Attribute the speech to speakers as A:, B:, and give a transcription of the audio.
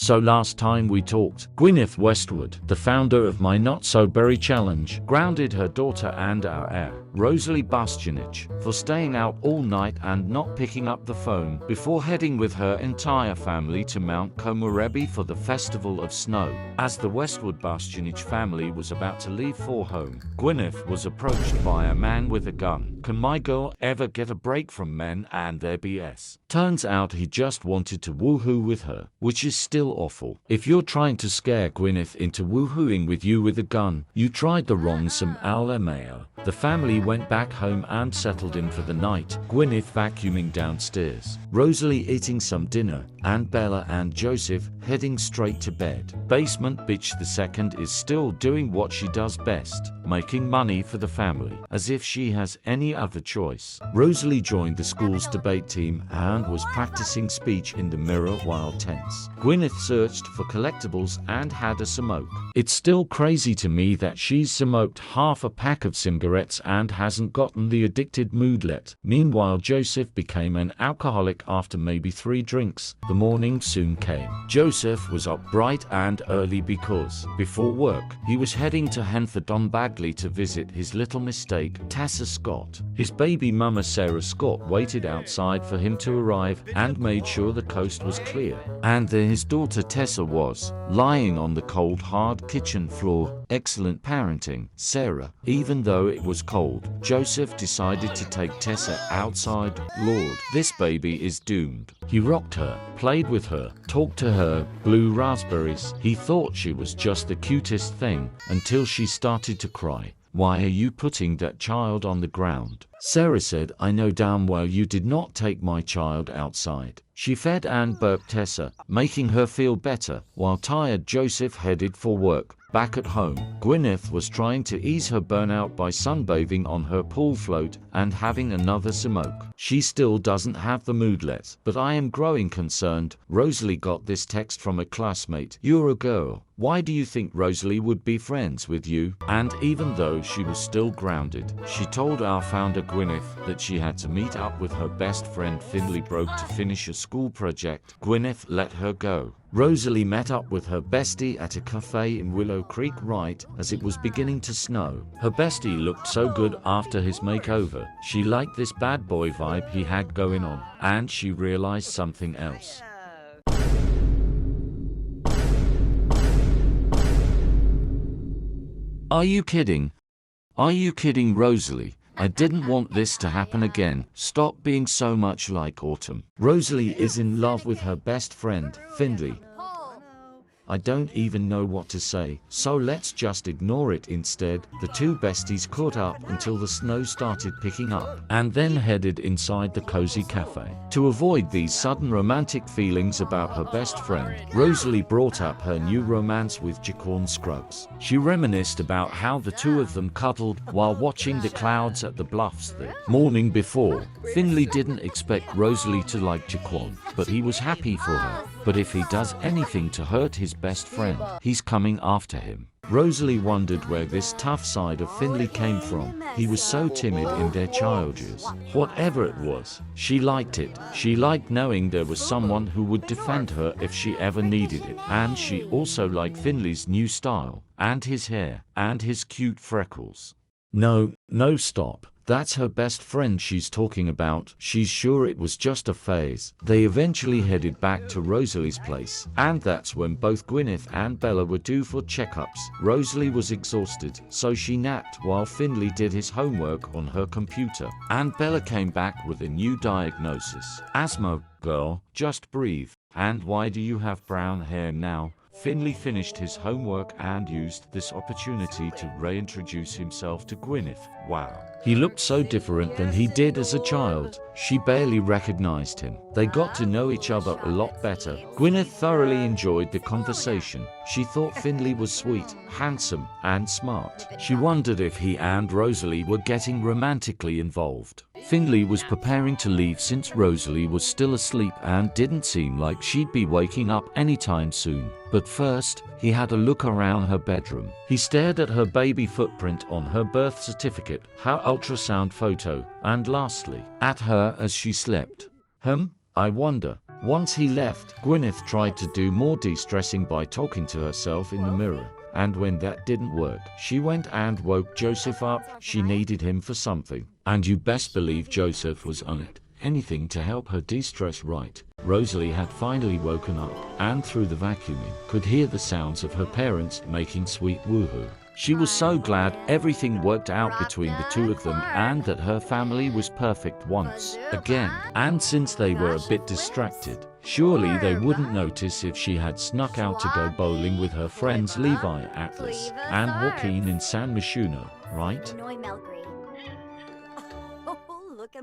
A: So last time we talked, Gwyneth Westwood, the founder of My Not So Berry Challenge, grounded her daughter and our heir, Rosalie Bastianich, for staying out all night and not picking up the phone before heading with her entire family to Mount Komorebi for the Festival of Snow. As the Westwood Bastianich family was about to leave for home, Gwyneth was approached by a man with a gun. Can my girl ever get a break from men and their BS? Turns out he just wanted to woohoo with her, which is still awful. If you're trying to scare Gwyneth into woohooing with you with a gun, you tried the wrong LMAO. The family went back home and settled in for the night, Gwyneth vacuuming downstairs, Rosalie eating some dinner, and Bella and Joseph heading straight to bed. Basement bitch II is still doing what she does best, making money for the family, as if she has any other choice. Rosalie joined the school's debate team and was practicing speech in the mirror while tense. Gwyneth searched for collectibles and had a smoke. It's still crazy to me that she's smoked half a pack of cigarettes and hasn't gotten the addicted moodlet. Meanwhile, Joseph became an alcoholic after maybe 3 drinks. The morning soon came. Joseph was up bright and early because, before work, he was heading to Bagley to visit his little mistake, Tessa Scott. His baby mama Sarah Scott waited outside for him to arrive and made sure the coast was clear. And there his daughter Tessa was, lying on the cold hard kitchen floor. Excellent parenting, Sarah. Even though it was cold, Joseph decided to take Tessa outside. Lord, this baby is doomed. He rocked her, played with her, talked to her, blew raspberries. He thought she was just the cutest thing, until she started to cry. Why are you putting that child on the ground? Sarah said, I know damn well you did not take my child outside. She fed and burped Tessa, making her feel better, while tired Joseph headed for work. Back at home, Gwyneth was trying to ease her burnout by sunbathing on her pool float and having another smoke. She still doesn't have the moodlet, but I am growing concerned. Rosalie got this text from a classmate. You're a girl. Why do you think Rosalie would be friends with you? And even though she was still grounded, she told our founder Gwyneth that she had to meet up with her best friend Finley broke to finish a school project. Gwyneth let her go. Rosalie met up with her bestie at a cafe in Willow Creek right as it was beginning to snow. Her bestie looked so good after his makeover. She liked this bad boy vibe he had going on, and she realized something else. Are you kidding? Are you kidding, Rosalie? I didn't want this to happen again. Stop being so much like Autumn. Rosalie is in love with her best friend, Finley. I don't even know what to say, so let's just ignore it instead. The two besties caught up until the snow started picking up, and then headed inside the cozy cafe. To avoid these sudden romantic feelings about her best friend, Rosalie brought up her new romance with Jaquan Scruggs. She reminisced about how the two of them cuddled while watching the clouds at the bluffs the morning before. Finley didn't expect Rosalie to like Jaquan, but he was happy for her. But if he does anything to hurt his best friend, he's coming after him. Rosalie wondered where this tough side of Finley came from. He was so timid in their child years. Whatever it was, she liked it. She liked knowing there was someone who would defend her if she ever needed it. And she also liked Finley's new style, and his hair, and his cute freckles. No, stop. That's her best friend she's talking about. She's sure it was just a phase. They eventually headed back to Rosalie's place, and that's when both Gwyneth and Bella were due for checkups. Rosalie was exhausted, so she napped while Finley did his homework on her computer, and Bella came back with a new diagnosis. Asthma, girl, just breathe. And why do you have brown hair now? Finley finished his homework and used this opportunity to reintroduce himself to Gwyneth. Wow. He looked so different than he did as a child. She barely recognized him. They got to know each other a lot better. Gwyneth thoroughly enjoyed the conversation. She thought Finley was sweet, handsome, and smart. She wondered if he and Rosalie were getting romantically involved. Finley was preparing to leave since Rosalie was still asleep and didn't seem like she'd be waking up anytime soon. But first, he had a look around her bedroom. He stared at her baby footprint on her birth certificate, her ultrasound photo, and lastly, at her as she slept. I wonder. Once he left, Gwyneth tried to do more de-stressing by talking to herself in the mirror. And when that didn't work, she went and woke Joseph up. She needed him for something. And you best believe Joseph was on it. Anything to help her de-stress, right? Rosalie had finally woken up, and through the vacuuming, could hear the sounds of her parents making sweet woohoo. She was so glad everything worked out between the two of them and that her family was perfect once again. And since they were a bit distracted, surely they wouldn't notice if she had snuck out to go bowling with her friends Levi, Atlas, and Joaquin in San Myshuno, right?
B: Look